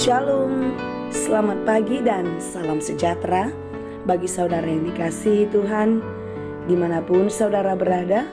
Shalom, selamat pagi dan salam sejahtera bagi saudara yang dikasihi Tuhan. Dimanapun saudara berada,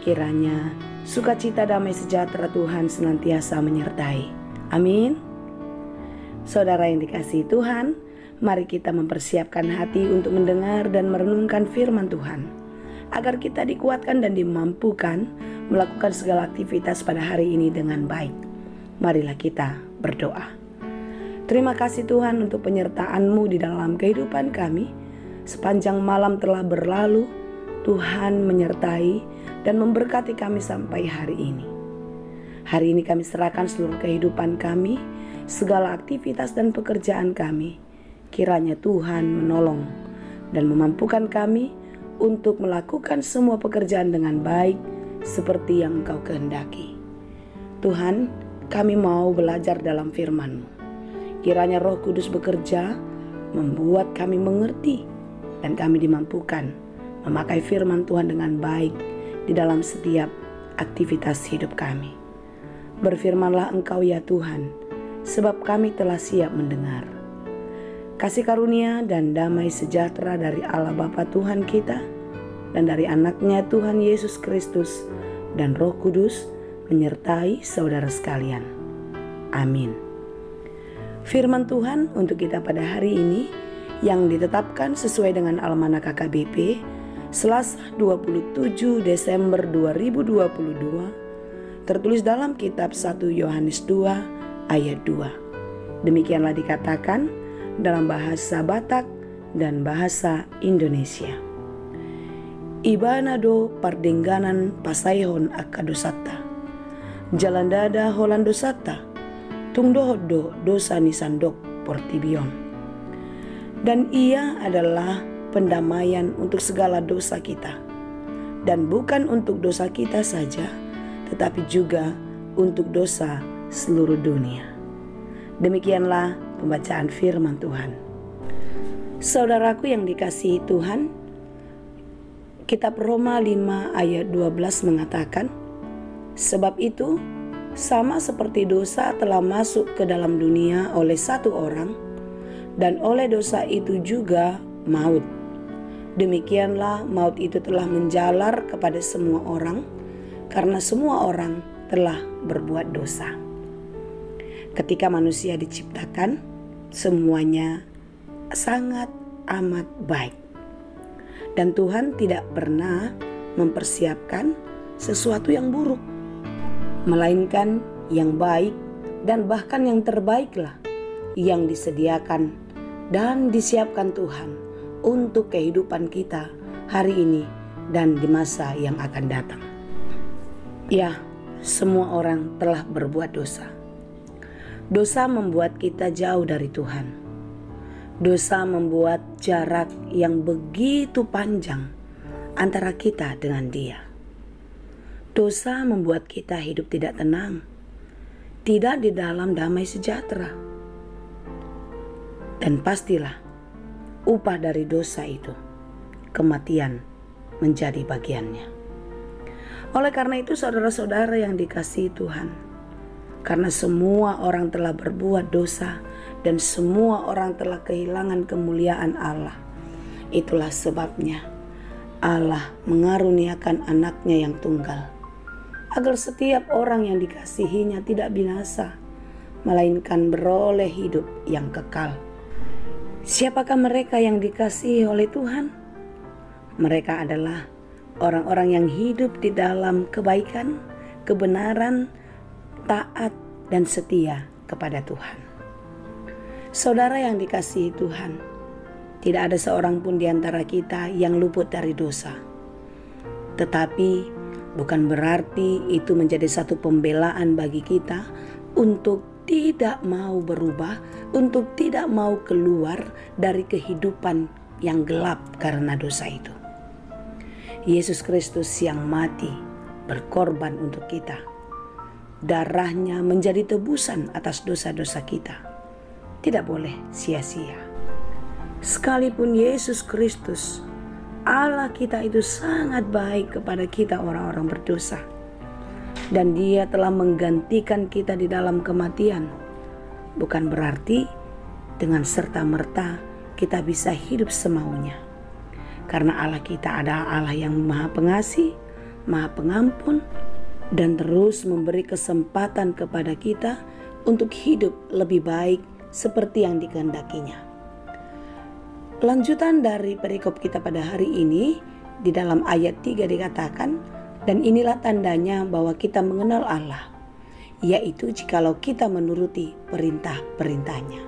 kiranya sukacita damai sejahtera Tuhan senantiasa menyertai. Amin. Saudara yang dikasihi Tuhan, mari kita mempersiapkan hati untuk mendengar dan merenungkan firman Tuhan, agar kita dikuatkan dan dimampukan melakukan segala aktivitas pada hari ini dengan baik. Marilah kita berdoa. Terima kasih Tuhan untuk penyertaan-Mu di dalam kehidupan kami. Sepanjang malam telah berlalu, Tuhan menyertai dan memberkati kami sampai hari ini. Hari ini kami serahkan seluruh kehidupan kami, segala aktivitas dan pekerjaan kami. Kiranya Tuhan menolong dan memampukan kami untuk melakukan semua pekerjaan dengan baik seperti yang Engkau kehendaki. Tuhan, kami mau belajar dalam firman-Mu. Kiranya Roh Kudus bekerja, membuat kami mengerti dan kami dimampukan memakai firman Tuhan dengan baik di dalam setiap aktivitas hidup kami. Berfirmanlah Engkau ya Tuhan, sebab kami telah siap mendengar. Kasih karunia dan damai sejahtera dari Allah Bapa Tuhan kita dan dari anaknya Tuhan Yesus Kristus dan Roh Kudus menyertai saudara sekalian. Amin. Firman Tuhan untuk kita pada hari ini yang ditetapkan sesuai dengan Almanak KKBP Selasa 27 Desember 2022, tertulis dalam kitab 1 Yohanes 2 ayat 2. Demikianlah dikatakan dalam bahasa Batak dan bahasa Indonesia. Ibanado pardengganan pasaihon akadosata, jalan dada holandosata, tungdohodo dosa nisandok portibion. Dan ia adalah pendamaian untuk segala dosa kita, dan bukan untuk dosa kita saja, tetapi juga untuk dosa seluruh dunia. Demikianlah pembacaan firman Tuhan. Saudaraku yang dikasihi Tuhan, kitab Roma 5 ayat 12 mengatakan, sebab itu sama seperti dosa telah masuk ke dalam dunia oleh satu orang, dan oleh dosa itu juga maut. Demikianlah maut itu telah menjalar kepada semua orang, karena semua orang telah berbuat dosa. Ketika manusia diciptakan, semuanya sangat amat baik. Dan Tuhan tidak pernah mempersiapkan sesuatu yang buruk, melainkan yang baik dan bahkan yang terbaiklah yang disediakan dan disiapkan Tuhan untuk kehidupan kita hari ini dan di masa yang akan datang. Ya, semua orang telah berbuat dosa. Dosa membuat kita jauh dari Tuhan. Dosa membuat jarak yang begitu panjang antara kita dengan Dia. Dosa membuat kita hidup tidak tenang, tidak di dalam damai sejahtera. Dan pastilah upah dari dosa itu, kematian menjadi bagiannya. Oleh karena itu saudara-saudara yang dikasihi Tuhan, karena semua orang telah berbuat dosa dan semua orang telah kehilangan kemuliaan Allah, itulah sebabnya Allah mengaruniakan anaknya yang tunggal, agar setiap orang yang dikasihinya tidak binasa, melainkan beroleh hidup yang kekal. Siapakah mereka yang dikasihi oleh Tuhan? Mereka adalah orang-orang yang hidup di dalam kebaikan, kebenaran, taat, dan setia kepada Tuhan. Saudara yang dikasihi Tuhan, tidak ada seorang pun di antara kita yang luput dari dosa. Tetapi bukan berarti itu menjadi satu pembelaan bagi kita untuk tidak mau berubah, untuk tidak mau keluar dari kehidupan yang gelap karena dosa itu. Yesus Kristus yang mati berkorban untuk kita. Darahnya menjadi tebusan atas dosa-dosa kita. Tidak boleh sia-sia. Sekalipun Yesus Kristus Allah kita itu sangat baik kepada kita orang-orang berdosa. Dan Dia telah menggantikan kita di dalam kematian. bukan berarti dengan serta-merta kita bisa hidup semaunya. Karena Allah kita adalah Allah yang Maha Pengasih, Maha Pengampun, dan terus memberi kesempatan kepada kita untuk hidup lebih baik seperti yang dikehendakinya. Lanjutan dari perikop kita pada hari ini, di dalam ayat 3 dikatakan, dan inilah tandanya bahwa kita mengenal Allah, yaitu jikalau kita menuruti perintah-perintahnya.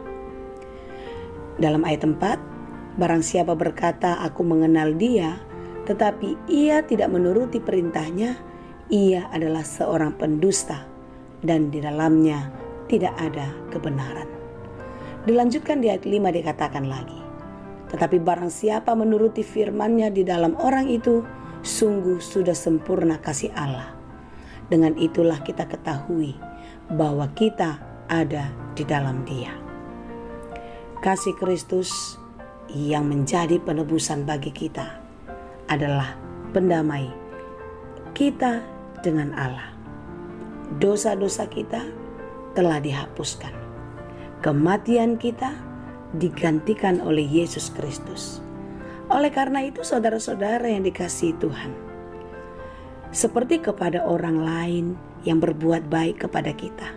Dalam ayat 4, barang siapa berkata aku mengenal dia, tetapi ia tidak menuruti perintahnya, ia adalah seorang pendusta dan di dalamnya tidak ada kebenaran. Dilanjutkan di ayat 5 dikatakan lagi, tetapi barang siapa menuruti firman-Nya di dalam orang itu, sungguh sudah sempurna kasih Allah. Dengan itulah kita ketahui bahwa kita ada di dalam Dia. Kasih Kristus yang menjadi penebusan bagi kita adalah pendamai kita dengan Allah. Dosa-dosa kita telah dihapuskan. Kematian kita digantikan oleh Yesus Kristus. Oleh karena itu saudara-saudara yang dikasihi Tuhan, seperti kepada orang lain yang berbuat baik kepada kita,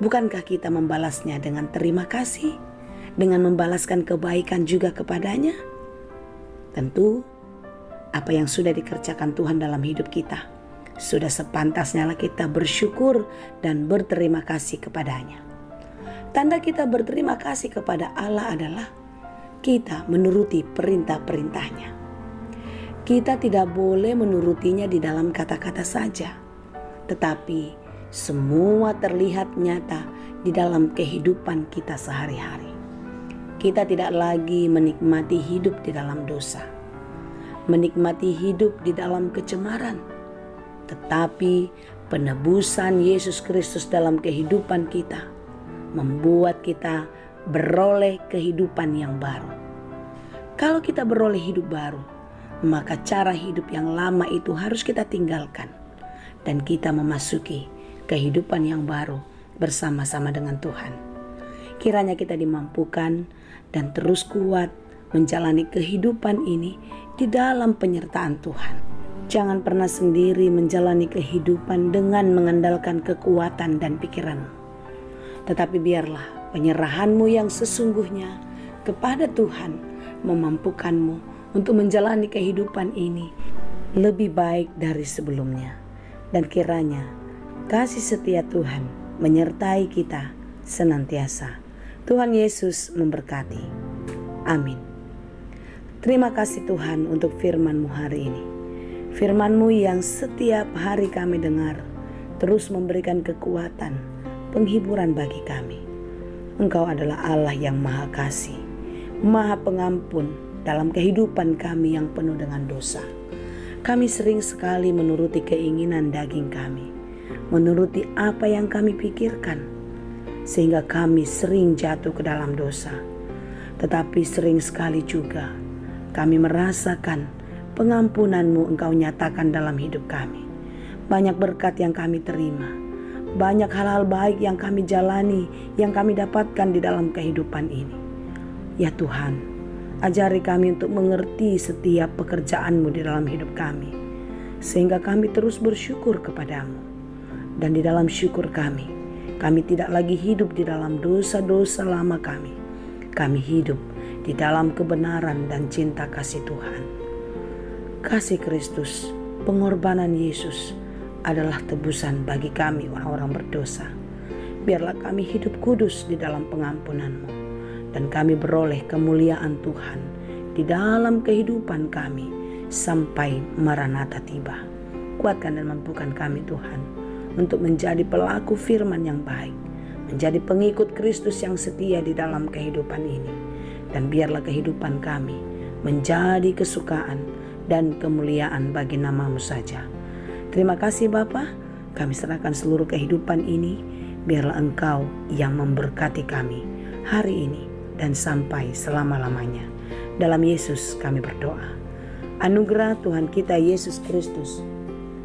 bukankah kita membalasnya dengan terima kasih, dengan membalaskan kebaikan juga kepadanya? Tentu apa yang sudah dikerjakan Tuhan dalam hidup kita, sudah sepantasnya kita bersyukur dan berterima kasih kepadanya. Tanda kita berterima kasih kepada Allah adalah kita menuruti perintah-perintahnya. Kita tidak boleh menurutinya di dalam kata-kata saja, tetapi semua terlihat nyata di dalam kehidupan kita sehari-hari. Kita tidak lagi menikmati hidup di dalam dosa, menikmati hidup di dalam kecemaran, tetapi penebusan Yesus Kristus dalam kehidupan kita membuat kita beroleh kehidupan yang baru. Kalau kita beroleh hidup baru, maka cara hidup yang lama itu harus kita tinggalkan dan kita memasuki kehidupan yang baru bersama-sama dengan Tuhan. Kiranya kita dimampukan dan terus kuat menjalani kehidupan ini di dalam penyertaan Tuhan. Jangan pernah sendiri menjalani kehidupan dengan mengandalkan kekuatan dan pikiranmu. Tetapi biarlah penyerahanmu yang sesungguhnya kepada Tuhan memampukanmu untuk menjalani kehidupan ini lebih baik dari sebelumnya. Dan kiranya kasih setia Tuhan menyertai kita senantiasa. Tuhan Yesus memberkati. Amin. Terima kasih Tuhan untuk firman-Mu hari ini. Firman-Mu yang setiap hari kami dengar terus memberikan kekuatan, penghiburan bagi kami. Engkau adalah Allah yang Maha Kasih, Maha Pengampun dalam kehidupan kami yang penuh dengan dosa. Kami sering sekali menuruti keinginan daging kami, menuruti apa yang kami pikirkan, sehingga kami sering jatuh ke dalam dosa. Tetapi sering sekali juga kami merasakan pengampunan-Mu Engkau nyatakan dalam hidup kami. Banyak berkat yang kami terima, banyak hal-hal baik yang kami jalani, yang kami dapatkan di dalam kehidupan ini. Ya Tuhan, ajari kami untuk mengerti setiap pekerjaan-Mu di dalam hidup kami, sehingga kami terus bersyukur kepada-Mu. Dan di dalam syukur kami tidak lagi hidup di dalam dosa-dosa lama kami. Kami hidup di dalam kebenaran dan cinta kasih Tuhan. Kasih Kristus, pengorbanan Yesus adalah tebusan bagi kami orang-orang berdosa. Biarlah kami hidup kudus di dalam pengampunan-Mu, dan kami beroleh kemuliaan Tuhan di dalam kehidupan kami sampai Maranatha tiba. Kuatkan dan mampukan kami Tuhan untuk menjadi pelaku firman yang baik, menjadi pengikut Kristus yang setia di dalam kehidupan ini. Dan biarlah kehidupan kami menjadi kesukaan dan kemuliaan bagi nama-Mu saja. Terima kasih Bapa, kami serahkan seluruh kehidupan ini, biarlah Engkau yang memberkati kami hari ini dan sampai selama-lamanya. Dalam Yesus kami berdoa. Anugerah Tuhan kita Yesus Kristus,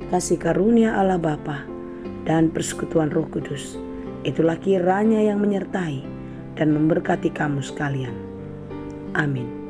kasih karunia Allah Bapa, dan persekutuan Roh Kudus Itulah kiranya yang menyertai dan memberkati kamu sekalian. Amin.